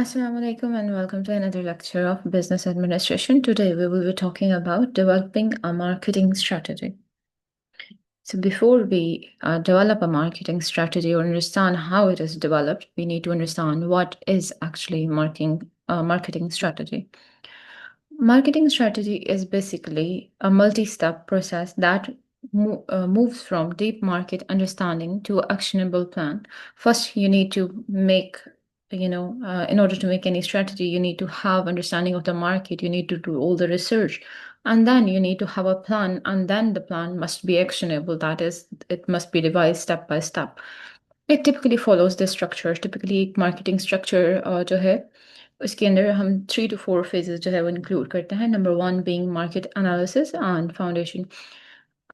Assalamu alaikum and welcome to another lecture of business administration. Today we will be talking about developing a marketing strategy. So before we develop a marketing strategy or understand how it is developed, we need to understand what is actually marketing strategy. Marketing strategy is basically a multi-step process that moves from deep market understanding to actionable plan. First, you need to make, in order to make any strategy, you need to have understanding of the market. You need to do all the research, and then you need to have a plan, and then the plan must be actionable. That is, it must be devised step by step. It typically follows this structure. Typically, marketing structure जो है उसके अंदर हम 3 to 4 phases जो है वो include करते हैं. Number 1 being market analysis and foundation.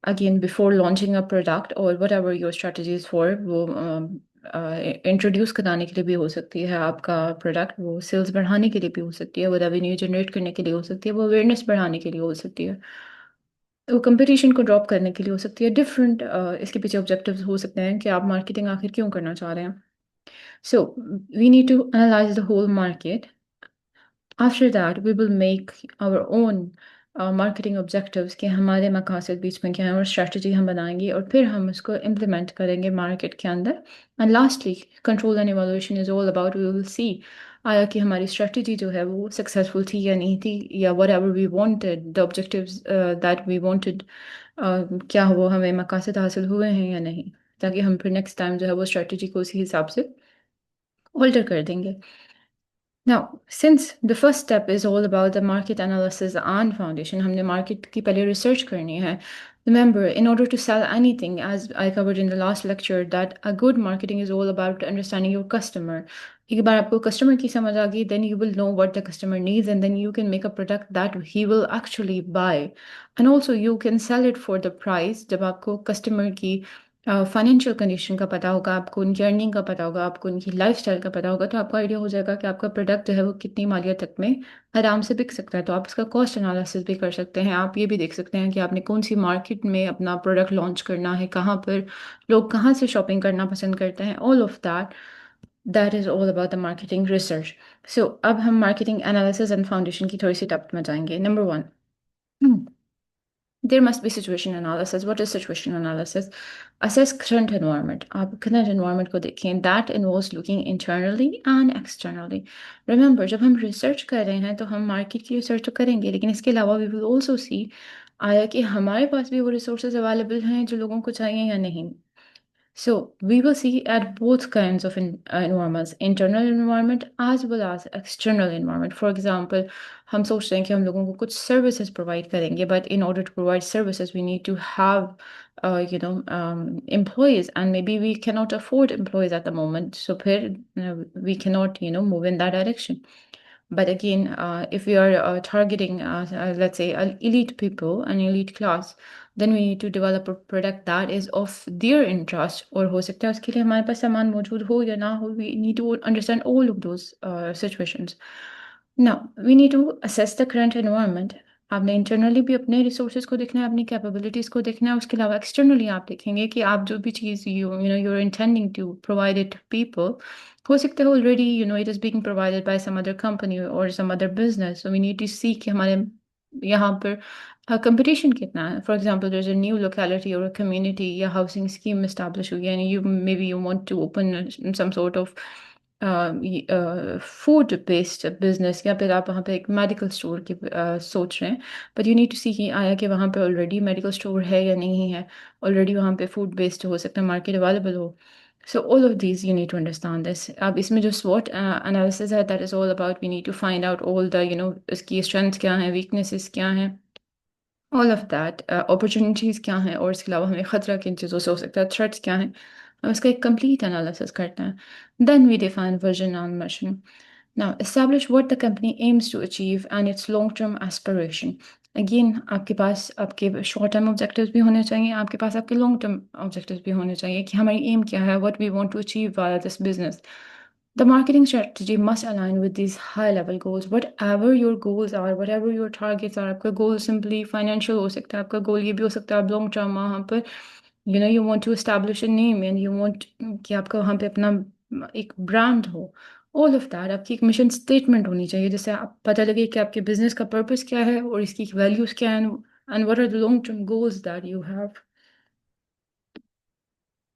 Again, before launching a product or whatever your strategy is for, वो इंट्रोड्यूस कराने के लिए भी हो सकती है आपका प्रोडक्ट, वो सेल्स बढ़ाने के लिए भी हो सकती है, वो रेवेन्यू जनरेट करने के लिए हो सकती है, वो अवेयरनेस बढ़ाने के लिए हो सकती है, वो कंपटीशन को ड्रॉप करने के लिए हो सकती है. डिफरेंट इसके पीछे ऑब्जेक्टिव्स हो सकते हैं कि आप मार्केटिंग आखिर क्यों करना चाह रहे हैं. So we need to analyse the whole market. After that, we will make our own marketing objectives कि हमारे मकसद बीच में क्या है और strategy हम बनाएंगे और फिर हम उसको implement करेंगे market के अंदर. And lastly, control and evaluation is all about we will see आया कि हमारी strategy जो है वो successful थी या नहीं थी, या whatever we wanted, the objectives that we wanted, क्या वो हमें मकसद हासिल हुए हैं या नहीं, ताकि हम फिर next time जो है वो strategy को उसी हिसाब से alter कर देंगे. Now, since the first step is all about the market analysis and foundation, हमने market की पहले research करनी है. Remember, in order to sell anything, as I covered in the last lecture, that a good marketing is all about understanding your customer. एक बार आपको customer की समझ आ गई, then you will know what the customer needs, and then you can make a product that he will actually buy. And also, you can sell it for the price. जब आपको customer की financial condition का पता होगा, आपको उनकी earning का पता होगा, आपको उनकी लाइफस्टाइल का पता होगा, तो आपको आइडिया हो जाएगा कि आपका प्रोडक्ट जो है वो कितनी मालियत तक में आराम से बिक सकता है. तो आप इसका कॉस्ट एनालिसिस भी कर सकते हैं. आप ये भी देख सकते हैं कि आपने कौन सी मार्केट में अपना प्रोडक्ट लॉन्च करना है, कहाँ पर लोग कहाँ से शॉपिंग करना पसंद करते हैं. All of that is all about the marketing research. So अब हम मार्केटिंग एनालिसिस एंड फाउंडेशन की थोड़ी सी डेप्थ में जाएंगे. Number 1, there must be situation analysis. What is situation analysis? Assess current environment. आप current environment को देखें. That involves looking internally and externally. Remember, जब हम research कर रहे हैं तो हम market की research तो करेंगे, लेकिन इसके अलावा we will also see आया कि हमारे पास भी वो resources available हैं जो लोगों को चाहिए या नहीं. So we will see at both kinds of environments, internal environment as well as external environment. For example, हम सोचते हैं कि हम लोगों को कुछ services provide करेंगे, but in order to provide services, we need to have, employees, and maybe we cannot afford employees at the moment. So फिर we cannot, move in that direction. But again, if we are targeting, let's say, elite people, an elite class, then we need to develop a product that is of their interest. और हो सकता है उसके लिए हमारे पास सामान मौजूद हो या ना हो. We need to understand all of those situations. Now, we need to assess the current environment. आपने इंटरनली भी अपने रिसोर्सेज को देखना है, अपनी कैपेबिलिटीज़ को देखना है. उसके अलावा एक्सटर्नली आप देखेंगे कि आप जो भी चीज़ you're intending to provide it to people, हो सकता है already it is being provided by some other company or some other business. So we need to see कि हमारे यहाँ पर कंपटीशन कितना है. For example, there's a new locality or a community या housing scheme establish हुई है, and maybe you want to open some sort of food based business, या फिर आप वहाँ पे एक मेडिकल स्टोर की सोच रहे हैं, but you need to see कि आया कि वहाँ पे ऑलरेडी मेडिकल स्टोर है या नहीं है. ऑलरेडी वहाँ पे फूड बेस्ड हो सकता है, मार्केट अवेलेबल हो. So all of these you need to understand this. अब इसमें जो स्वॉट एनालिसिस है, that is all about we need to find out all the इसकी स्ट्रेंथ क्या है, वीकनेसेस क्या हैं, ऑल ऑफ दैट, अपॉर्चुनिटीज़ क्या हैं, और इसके अलावा हमें ख़तरा किन चीज़ों से हो सकता है, थ्रेट्स क्या हैं. हम इसका एक कंप्लीट एनालिसिस करते हैं. Then we define vision and mission. Now, establish what the company aims to achieve and its long-term aspiration. Again, आपके पास आपके short term objectives भी होने चाहिए, आपके पास आपके long term objectives भी होने चाहिए कि हमारी aim क्या है, what we want to achieve via this business. The marketing strategy must align with these high level goals. Whatever your goals are, whatever your targets are, आपका goal simply financial हो सकता है, आपका goal ये भी हो सकता है आप long term वहाँ पर you want to establish a name and you want कि आपका वहाँ पे अपना एक ब्रांड हो, ऑल ऑफ दैट। आपकी एक मिशन स्टेटमेंट होनी चाहिए जिससे आप पता लगे कि आपके बिजनेस का पर्पस क्या है और इसकी वैल्यूज क्या है, and what are the long term goals that you have.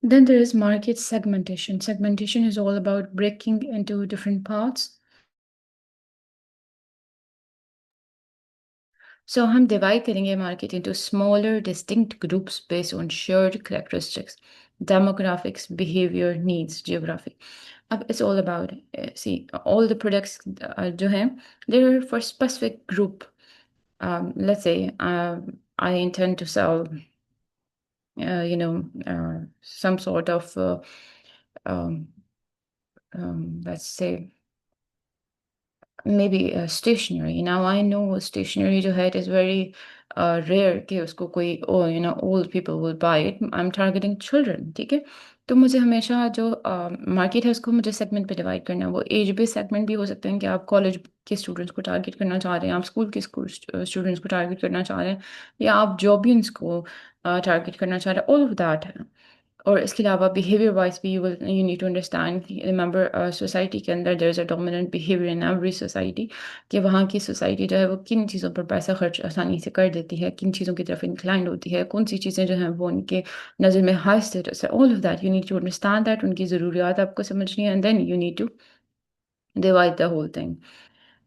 Then there is market segmentation. Segmentation is all about breaking into different parts. So हम divide करेंगे market into smaller, distinct groups based on shared characteristics, demographics, behavior, needs, geography. अब it's all about, see, all the products जो हैं, they're for specific group. Let's say I intend to sell, some sort of, um, let's say, maybe stationery. Now I know stationery जो है, it is very rare कि उसको कोई old people will buy it. I'm targeting children, ठीक है। तो मुझे हमेशा जो मार्केट है उसको मुझे सेगमेंट पे डिवाइड करना है। वो एज बेस्ड सेगमेंट भी हो सकते हैं कि आप कॉलेज के स्टूडेंट्स को टारगेट करना चाह रहे हैं, आप स्कूल के स्टूडेंट्स को टारगेट करना चाह रहे हैं, या आप जॉबियंस को टारगेट करना चाह रहे हैं, ऑल ऑफ दैट है। और इसके अलावा बिहेवियर वाइज भी you need to understand, remember society के अंदर there is a dominant behaviour in every society, कि वहाँ की सोसाइटी जो है वो किन चीज़ों पर पैसा खर्च आसानी से कर देती है, किन चीज़ों की तरफ इंक्लाइंड होती है, कौन सी चीज़ें जो हैं वो उनके नज़र में हाई स्टेटस है। All of that you need to understand that, उनकी ज़रूरियात आपको समझनी है, and then you need to divide the whole thing.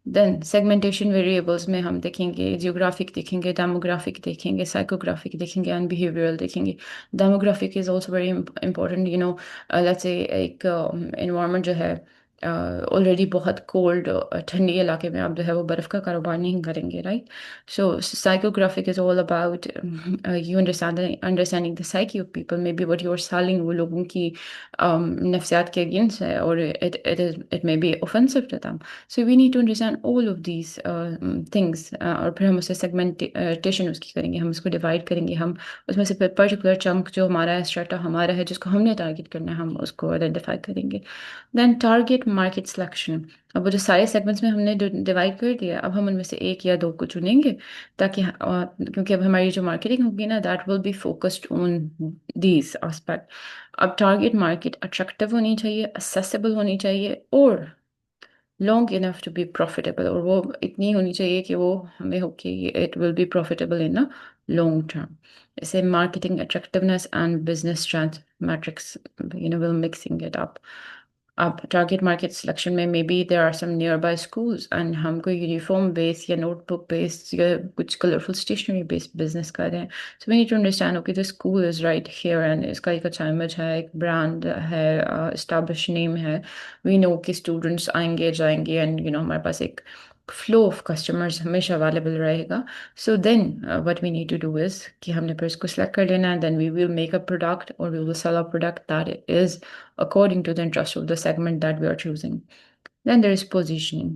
Then segmentation variables में हम देखेंगे जियोग्राफिक, देखेंगे डेमोग्राफिक, देखेंगे साइकोग्राफिक, देखेंगे एंड बिहेवियरल देखेंगे। Demographic is also very important, let's say एक इन्वायरमेंट जो है ऑलरेडी बहुत कोल्ड ठंडी इलाके में आप जो है वो बर्फ़ का कारोबार नहीं करेंगे, right. So psychographic is all about you understanding the psyche of people, may be what you are selling वो लोगों की नफ्सियात के अगेंस्ट है, और it may be offensive to them. So we need to understand all of these things, और फिर हम उससे सेगमेंटेशन उसकी करेंगे, हम उसको डिवाइड करेंगे, हम उसमें से पर्टिकुलर चंक जो हमारा है, स्ट्रेटा हमारा है जिसको हमने टारगेट करना है, हम उसको आइडेंटिफाई करेंगे। Then target market selection. अब वो जो सारे सेगमेंट्स में हमने डिवाइड कर दिया, अब हम उनमें से एक या दो को चुनेंगे, ताकि क्योंकि अब हमारी जो मार्केटिंग होगी ना, that will be focused on these aspect. अब टारगेट मार्केट अट्रैक्टिव होनी चाहिए, असेसिबल होनी चाहिए, और long enough to be profitable, और वो इतनी होनी चाहिए कि वो हमें हो कि it will be profitable in a long term. जैसे marketing attractiveness and business strength matrix, will mixing it up. अब टारगेट मार्केट सिलेक्शन में maybe there are some nearby schools, and हम कोई यूनिफॉर्म बेस्ड या notebook based या कुछ colourful stationery based business कर रहे हैं। So we need to understand, okay the school is right here, and इसका एक अच्छा इमेज है, एक ब्रांड है, एस्टैब्लिश नेम है, वी नो कि स्टूडेंट्स आएंगे जाएंगे, एंड हमारे पास एक फ्लो ऑफ कस्टमर्स हमेशा अवेलेबल रहेगा। So then what we need to do is कि हमने फिर इसको सेलेक्ट कर लेना है, then we will make a product, और we will sell a product that is according to the interest of the segment that we are choosing. Then there is positioning.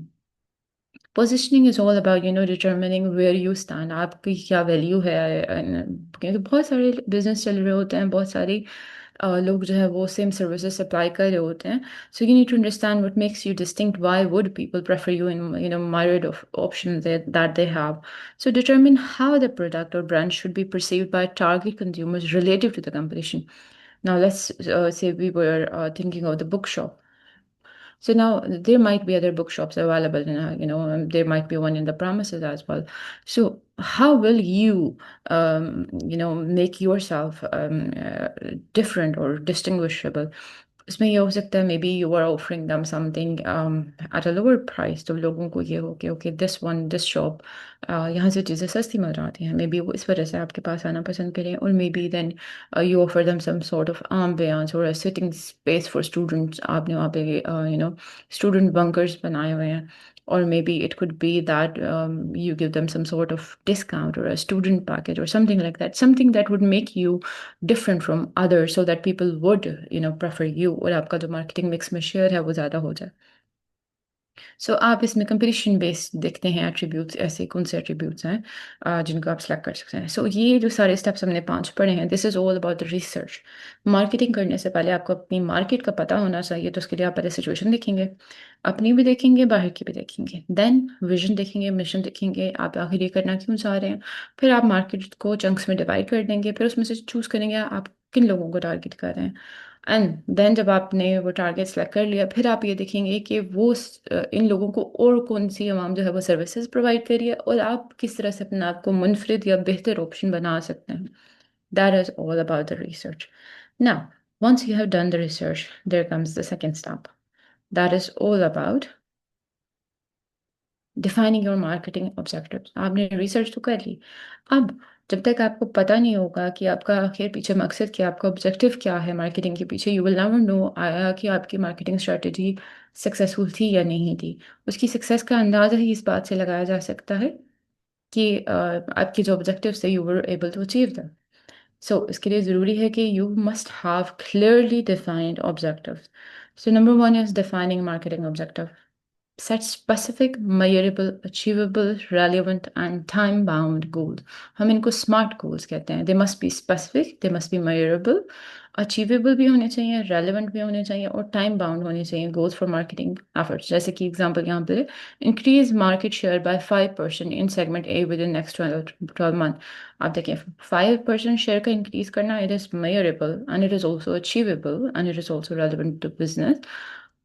Positioning is all about determining where you stand, आपकी क्या value है। क्योंकि बहुत सारे business चल रहे होते हैं, बहुत सारे लोग जो है वो सेम सर्विसेज सप्लाई कर रहे होते हैं। So you need to understand what makes you distinct, why would people prefer you in myriad of options that they have. So determine how the product or brand should be perceived by target consumers relative to the competition. Now let's say we were thinking of the bookshop. So now there might be other bookshops available, there might be one in the premises as well. So how will you, make yourself different or distinguishable? इसमें ये हो सकता है, maybe you are offering them something at a lower price, तो लोगों को ये हो कि ओके दिस शॉप, यहाँ से चीज़ें सस्ती मिल जाती हैं, मे बी वो इस वजह से आपके पास आना पसंद करें, और maybe then you offer them some sort of ambience or a sitting space for students, आपने वहाँ पे student bunkers बनाए हुए हैं, or maybe it could be that you give them some sort of discount or a student package or something like that, something that would make you different from others so that people would prefer you, और आपका जो marketing mix में share है वो ज़्यादा हो जाए। सो आप इसमें कंपटीशन बेस्ड देखते हैं एट्रीब्यूट्स, ऐसे कौन से एट्रीब्यूट्स हैं जिनको आप सेलेक्ट कर सकते हैं। सो ये जो सारे स्टेप्स हमने 5 पढ़े हैं, this is all about the research. Marketing करने से पहले आपको अपनी मार्केट का पता होना चाहिए, तो उसके लिए आप पहले सिचुएशन देखेंगे, अपनी भी देखेंगे, बाहर की भी देखेंगे, देन विजन देखेंगे, मिशन देखेंगे, आप आखिर ये करना क्यों चाह रहे हैं। फिर आप मार्केट को चंक्स में डिवाइड कर देंगे, फिर उसमें से चूज़ करेंगे आप किन लोगों को टारगेट कर रहे हैं, एंड देन जब आपने वो टारगेट सेलेक्ट कर लिया, फिर आप ये देखेंगे कि वो इन लोगों को और कौन सी आवाम जो है वो सर्विसेज प्रोवाइड करिए, और आप किस तरह से अपने आप को मुनफरिद या बेहतर ऑप्शन बना सकते हैं. That is all about the research. Now once you have done the research, there comes the second step. That is all about defining your marketing objectives. आपने रिसर्च तो कर ली. अब जब तक आपको पता नहीं होगा कि आपका आखिर पीछे मकसद क्या, आपका ऑब्जेक्टिव क्या है मार्केटिंग के पीछे, यू विल नेवर नो आया कि आपकी मार्केटिंग स्ट्रेटजी सक्सेसफुल थी या नहीं थी. उसकी सक्सेस का अंदाज़ा ही इस बात से लगाया जा सकता है कि आपके जो ऑब्जेक्टिव थे you were able to achieve them. So इसके लिए ज़रूरी है कि you must have clearly defined objective. So number one is defining marketing objective. Set specific, measurable, achievable, relevant and time-bound goals. हम इनको SMART goals कहते हैं. They must be specific, they must be measurable, achievable भी होने चाहिए, relevant भी होने चाहिए और time-bound होने चाहिए goals for marketing efforts. जैसे कि example यहाँ पे increase market share by 5% in segment A within next 12 months. आप देखें 5% share का increase करना, it is measurable and it is also achievable and it is also relevant to business.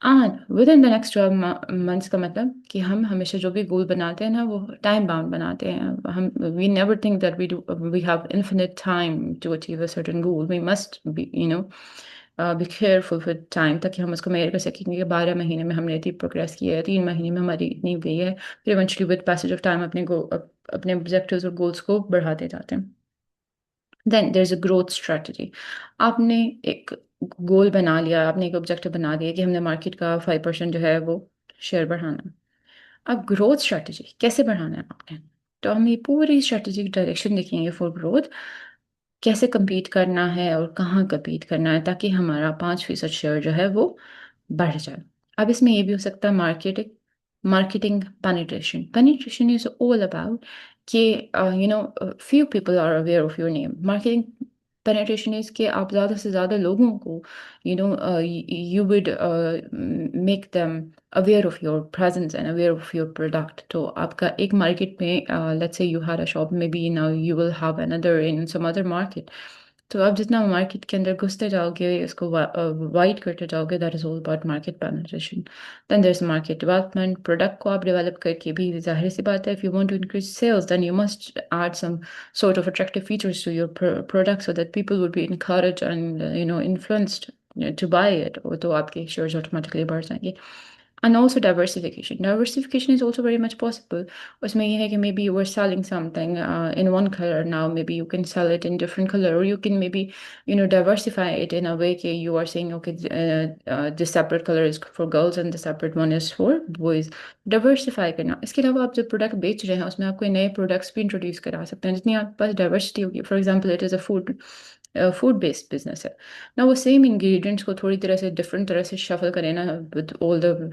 And with in the next 12 months का मतलब कि हम हमेशा जो भी गोल बनाते हैं ना वो टाइम बाउंड बनाते हैं. हम we never think that we have infinite time to achieve a certain goal. We must be be careful with time, ताकि हम उसको मेजर कर सकेंगे कि 12 महीने में हमने इतनी प्रोग्रेस की है, 3 महीने में हमारी इतनी हुई है. फिर eventually with passage of time अपने ऑब्जेक्टिव्स और गोल्स को बढ़ाते जाते हैं. Then there is a growth strategy. आपने एक गोल बना लिया, आपने एक ऑब्जेक्टिव बना दिया कि हमने मार्केट का 5% जो है वो शेयर बढ़ाना है. अब ग्रोथ स्ट्रेटजी कैसे बढ़ाना है आपने, तो हम ये पूरी स्ट्रेटजी डायरेक्शन देखेंगे फॉर ग्रोथ. कैसे compete करना है और कहाँ compete करना है ताकि हमारा 5% शेयर जो है वो बढ़ जाए. अब इसमें ये भी हो सकता है marketing penetration. Penetration is all about कि few people are aware of your name. Marketing penetration is कि आप ज़्यादा से ज़्यादा लोगों को you would make them aware of your presence and aware of your product. तो आपका एक मार्केट में let's say you had a shop, maybe now you will have another in some other market. तो आप जितना मार्केट के अंदर घुसते जाओगे, इसको वाइड करते जाओगे, that is all about market penetration. Then there is market development. Product को आप डेवलप करके भी, जाहिर सी बात है, if you want to increase sales then you must add some sort of attractive features to your product so that people would be encouraged and influenced to buy it. तो आपके shares automatically बढ़ जाएंगे. And also diversification. Diversification is also very much possible. उसमें ये है कि maybe you were selling something in one color, now maybe you can sell it in different color, or you can maybe diversify it in a way कि you are saying okay, this separate color is for girls and the separate one is for boys. Diversify करना. इसके अलावा आप जो product बेच रहे हैं उसमें आप कोई नए प्रोडक्ट्स भी इंट्रोड्यूस करा सकते हैं. जितनी आपके पास डाइवर्सिटी होगी, for example it is a food based business है ना, वो सेम इंग्रेडिएंट्स को थोड़ी तरह से डिफरेंट तरह से शफल करें ना, with all the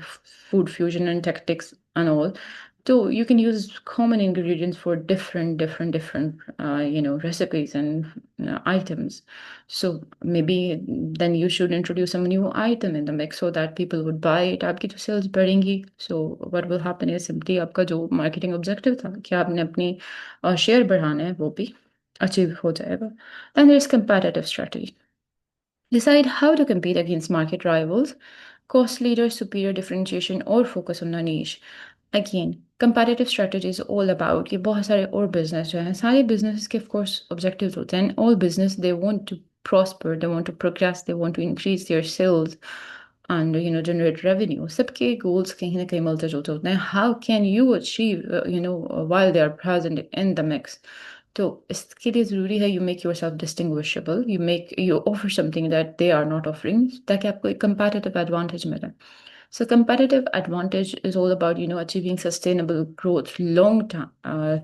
food fusion and tactics and all. So you can use common ingredients for different recipes and items. So maybe then you should introduce some new item in the mix so that people would buy it. आपकी तो sales बढ़ेंगी. So what will happen is simply आपका जो marketing objective था कि आपने अपनी share बढ़ाना है वो भी achieve हो जाएगा. Then there's competitive strategy. Decide how to compete against market rivals, cost leaders, superior differentiation, or focus on a niche. Again, competitive strategy is all about कि बहुत सारे और business जो हैं, सारे businesses के of course objectives होते हैं. All business they want to prosper, they want to progress, they want to increase their sales and generate revenue. सबके goals कहीं ना कहीं मिलते जुलते होते हैं. How can you achieve while they are present in the mix? तो इसके लिए ज़रूरी है you make yourself distinguishable, you offer something that they are not offering ताकि आपको एक competitive advantage मिले. So competitive advantage is all about achieving sustainable growth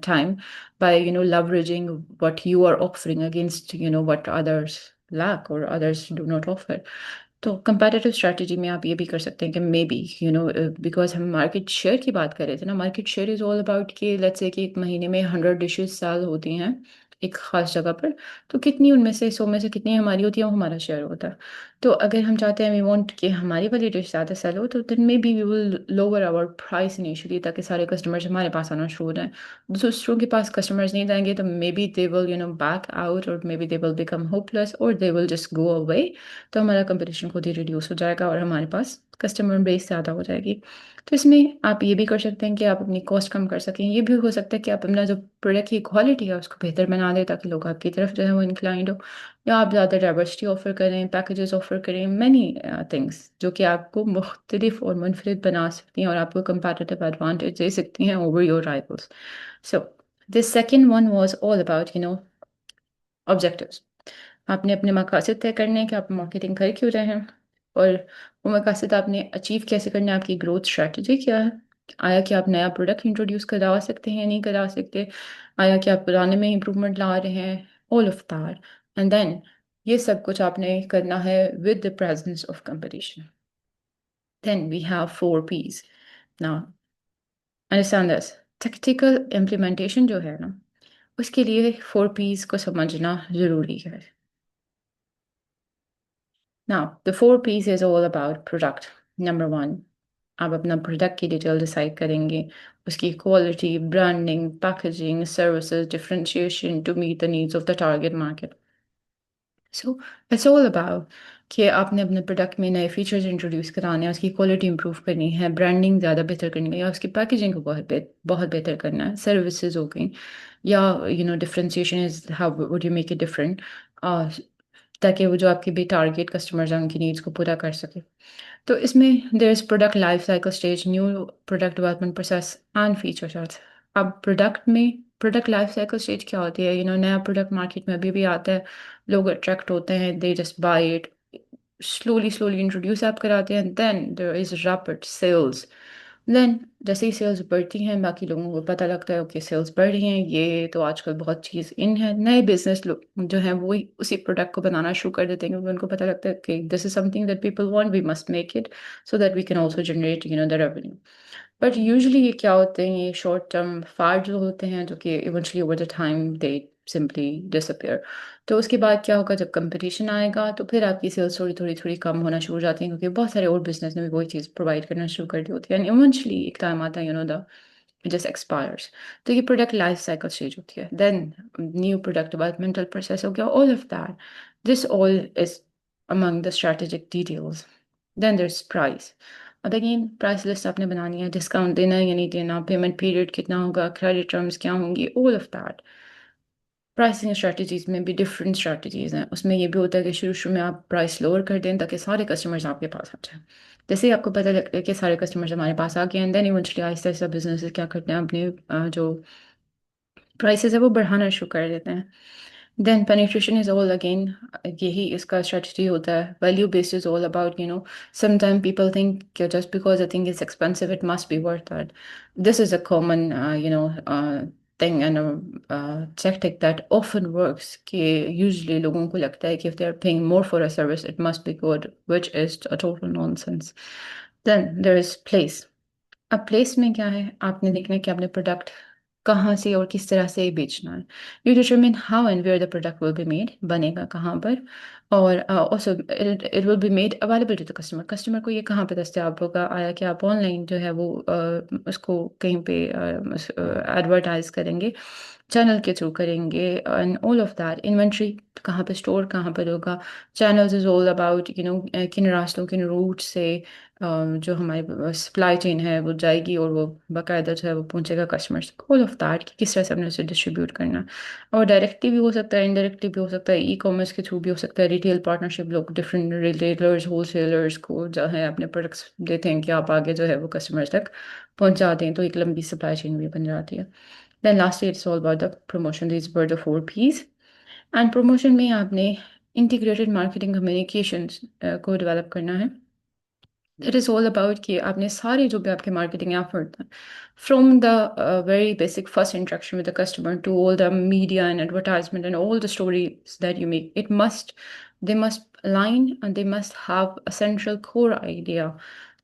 time by leveraging what you are offering against what others lack or others do not offer. तो comparative strategy में आप ये भी कर सकते हैं कि मे बी बिकॉज हम मार्केट शेयर की बात कर रहे थे ना, market share is all about कि लेट्स से कि एक महीने में 100 डिशेज सेल होती हैं एक ख़ास जगह पर, तो कितनी उनमें से 100 में से कितनी हमारी होती है वो हमारा शेयर होता है. तो अगर हम चाहते हैं वी वांट कि हमारी वाली डिश ज़्यादा सेल हो, तो then maybe we will lower our price initially, ताकि सारे कस्टमर्स हमारे पास आना शुरू हो जाएं। दूसरों के पास कस्टमर्स नहीं जाएंगे तो maybe they will back out, और maybe they will become hopeless, और they will just go away. तो हमारा कंपटीशन खुद ही रिड्यूस हो जाएगा और हमारे पास कस्टमर बेस ज़्यादा हो जाएगी। तो इसमें आप ये भी कर सकते हैं कि आप अपनी कॉस्ट कम कर सकें। ये भी हो सकता है कि आप अपना जो प्रोडक्ट की क्वालिटी है उसको बेहतर बना दें, ताकि लोग आपकी तरफ जो है वो इंक्लाइंड हो, या आप ज़्यादा डाइवर्सिटी ऑफर करें, पैकेजेस ऑफर करें, मैनी थिंग्स जो कि आपको मुख्तलिफ और मुनफरिद बना सकती हैं और आपको कंपैटिटिव एडवांटेज दे सकती हैं over your rivals. So this second one was all about objectives. आपने अपने मकासद तय करने हैं कि आप मार्केटिंग कर क्यों रहे हैं, और वो मकासद आपने अचीव कैसे करना है, आपकी ग्रोथ स्ट्रेटजी क्या है, आया कि आप नया प्रोडक्ट इंट्रोड्यूस करा सकते हैं या नहीं करा सकते, आया कि आप पुराने में इम्प्रूवमेंट ला रहे हैं, all of that. And then ये सब कुछ आपने करना है with the presence of competition. Then we have 4 P's। Now understand this. Tactical implementation जो है ना, उसके लिए 4 P's को समझना ज़रूरी है। Now, the 4 P's is all about product. Number one, आप अपना प्रोडक्ट की डिटेल डिसाइड करेंगे, उसकी quality, branding, packaging, services, differentiation to meet the needs of the target market. So it's all about कि आपने अपने प्रोडक्ट में नए फीचर्स इंट्रोड्यूस कराने हैं, उसकी क्वालिटी इंप्रूव करनी है, ब्रांडिंग ज़्यादा बेहतर करनी है, या उसकी पैकेजिंग को बहुत बेहतर करना है, सर्विसेज हो गई, या differentiation is how would you make it different, ताकि वो जो आपके भी टारगेट कस्टमर्स हैं उनकी नीड्स को पूरा कर सके। तो इसमें there is product life cycle stage, new product development process and feature charts. अब प्रोडक्ट में प्रोडक्ट लाइफ साइकिल स्टेज क्या होती है, नया प्रोडक्ट मार्केट में अभी भी आता है, लोग अट्रैक्ट होते हैं, they just buy it, slowly slowly introduce आप कराते हैं, then there is rapid sales. Then जैसे ही सेल्स बढ़ती हैं, बाकी लोगों को पता लगता है ओके सेल्स बढ़ रही हैं, ये तो आजकल बहुत चीज़ इन है, नए बिजनेस लोग जो हैं वो उसी प्रोडक्ट को बनाना शुरू कर देते हैं, क्योंकि उनको पता लगता है कि this is something that people want, we must make it so that we can also generate the revenue. But usually ये क्या होते हैं, ये शॉर्ट टर्म फाड़ जो होते हैं, जो कि eventually over the time they simply disappear. तो उसके बाद क्या होगा, जब कंपटीशन आएगा तो फिर आपकी सेल्स थोड़ी थोड़ी थोड़ी कम होना शुरू हो जाती हैं, क्योंकि बहुत सारे और बिजनेस ने भी वही चीज़ प्रोवाइड करना शुरू कर दी होती है, एंड इवेंचुअली एक टाइम आता है द it just expires। तो ये प्रोडक्ट लाइफ साइकिल स्टेज होती है। Then new product developmental process हो गया, all of that, this all is among the strategic details। Then there's price. अब अगेन प्राइस लिस्ट आपने बनानी है, डिस्काउंट देना है या नहीं देना, पेमेंट पीरियड कितना होगा, क्रेडिट टर्म्स क्या होंगी, all of that. Pricing strategies में भी डिफरेंट स्ट्रेटजीज हैं, उसमें ये भी होता है कि शुरू शुरू में आप प्राइस लोअर कर दें ताकि सारे कस्टमर्स आपके पास आ जाएं। जैसे ही आपको पता लगता है कि सारे कस्टमर्स हमारे पास आ गए हैं, then eventually Aahista Aahista business क्या करते हैं, अपने जो प्राइसेस है वो बढ़ाना शुरू कर देते हैं। Then penetration is all again, यही इसका स्ट्रेटजी होता है। Value based is all about sometime people think just because I think it's expensive it must be worth it. This is a common thing and a tactic that often works, कि usually लोगों को लगता है कि if they are paying more for a service it must be good, which is a total nonsense। Then there is place। अब place में क्या है, आपने देखना है कि आपने प्रोडक्ट कहाँ से और किस तरह से बेचना है। You determine how and where the product will be made, बनेगा कहाँ पर, और also it will be made available to the customer. Customer को ये कहाँ पे दस्तियाब होगा, आया कि आप ऑनलाइन जो है वो उसको कहीं पे एडवर्टाइज करेंगे, चैनल के थ्रू करेंगे, and all of that. Inventory कहाँ पे स्टोर कहाँ पर होगा, चैनल्स इज ऑल अबाउट किन रास्तों किन रूट से जो हमारी सप्लाई चेन है वो जाएगी और वो बाकायदा जो है वो पहुंचेगा कस्टमर्स तक, ऑल ऑफ दैट कि किस तरह से हमने उसे डिस्ट्रीब्यूट करना है। और डायरेक्टली भी हो सकता है, इनडायरेक्टली भी हो सकता है, ई कॉमर्स के थ्रू भी हो सकता है, रिटेल पार्टनरशिप, लोग डिफरेंट रिटेलर्स होलसेलर्स को जो है अपने प्रोडक्ट्स देते हैं कि आप आगे जो है वो कस्टमर्स तक पहुंचा दें, तो एक लंबी सप्लाई चेन भी बन जाती है। Then lastly it's all about the promotion, these were the 4 P's। And promotion में आपने इंटीग्रेटेड मार्केटिंग कम्युनिकेशंस को डेवलप करना है। इट इज़ ऑल अबाउट कि आपने सारे जो भी आपके मार्केटिंग एफर्ट हैं, from the very basic first interaction with the customer to all the media and advertisement and all the stories that you make, it must they must align and they must have a central core idea,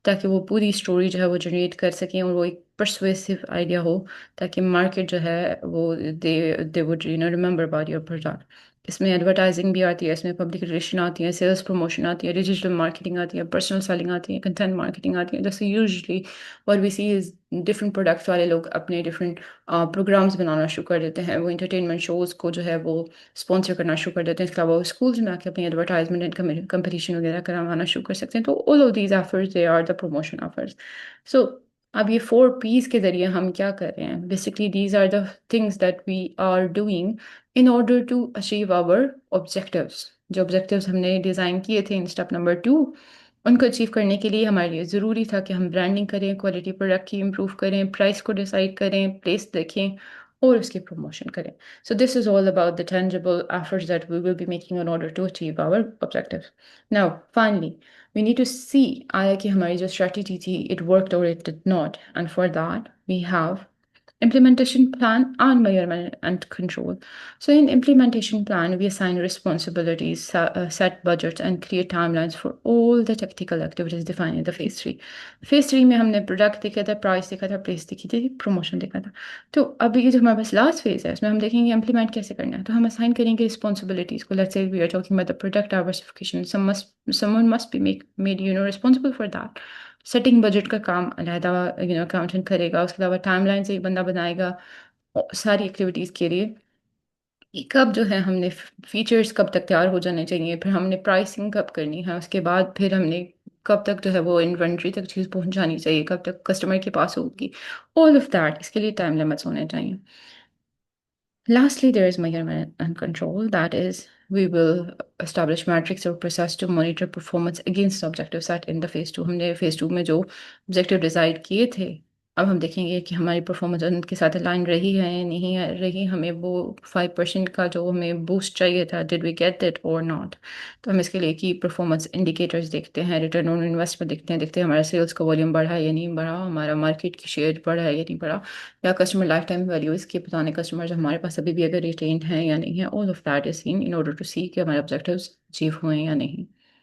ताकि वो पूरी story जो है वो generate कर सकें और वो एक परसुएसिव आइडिया हो, ताकि मार्केट जो है वो they would remember about your product. इसमें एडवर्टाइजिंग भी आती है, इसमें पब्लिक रिलेशन आती है, सेल्स प्रमोशन आती है, डिजिटल मार्केटिंग आती है, पर्सनल सेलिंग आती है, कंटेंट मार्केटिंग आती है। जैसे usually what we see is different products वाले लोग अपने डिफरेंट प्रोग्राम्स बनाना शुरू कर देते हैं, वो इंटरटेनमेंट शोज़ को जो है वो स्पॉन्सर करना शुरू कर देते हैं। इसके अलावा वो स्कूल्स में आके अपनी एडवर्टाइजमेंट एंड कंपटीशन वगैरह करवाना शुरू कर सकते हैं। तो all of these efforts they are the promotion efforts. So अब ये 4 P's के जरिए हम क्या कर रहे हैं? Basically these are the things that we are doing in order to achieve our objectives। जो objectives हमने डिज़ाइन किए थे इन स्टेप नंबर 2, उनको अचीव करने के लिए हमारे लिए ज़रूरी था कि हम ब्रांडिंग करें, क्वालिटी प्रोडक्ट की इम्प्रूव करें, प्राइस को डिसाइड करें, प्लेस देखें और उसकी प्रमोशन करें। So this is all about the tangible efforts that we will be making in order to achieve our objectives। Now, finally, we need to see आया कि हमारी जो strategy थी, it worked or it did not, and for that we have implementation plan and measurement and control। So in implementation plan, we assign responsibilities, set budgets, and create timelines for all the technical activities defined in the phase 3। phase 3 में हमने product देखा था, price देखा था, place देखी थी, promotion देखा था। तो अभी ये जो हमारे पास लास्ट फेज है, इसमें हम देखेंगे इम्प्लीमेंट कैसे करना है। तो हम असाइन करेंगे रिस्पॉन्सिबिलिटीज को। Let's say we are talking about the product diversification, someone must be made responsible for that। Setting budget का काम अलहदा अकाउंटेंट करेगा। उसके अलावा टाइमलाइन से एक बंदा बनाएगा सारी एक्टिविटीज़ के लिए कि कब जो है हमने फीचर्स कब तक तैयार हो जाने चाहिए, फिर हमने प्राइसिंग कब करनी है, उसके बाद फिर हमने कब तक जो है वो इन्वेंट्री तक चीज़ पहुंचानी चाहिए, कब तक कस्टमर के पास होगी। ऑल ऑफ दैट, इसके लिए टाइम लिमिट्स होने चाहिए। Lastly, there is measurement and control. That is, we will establish metrics or process to monitor performance against the objectives set in the phase 2। हमने phase 2 में जो objective decide किए थे, अब हम देखेंगे कि हमारी परफॉर्मेंस उनके साथ अलाइन रही है या नहीं है रही। हमें वो 5% का जो हमें बूस्ट चाहिए था, डिड वी गेट इट और नॉट। तो हम इसके लिए की परफॉर्मेंस इंडिकेटर्स देखते हैं, रिटर्न ऑन इन्वेस्टमेंट देखते हैं हमारा सेल्स का वॉल्यूम बढ़ा है या नहीं बढ़ा, हमारा मार्केट की शेयर बढ़ा है या नहीं बढ़ा, या कस्टमर लाइफ टाइम वैल्यू, इसके पुराने कस्टमर हमारे पास अभी भी अगर रिटेन्ड हैं या नहीं है। All of that is seen in order to see कि हमारे ऑब्जेक्टिव्स अचीव हुए हैं या नहीं।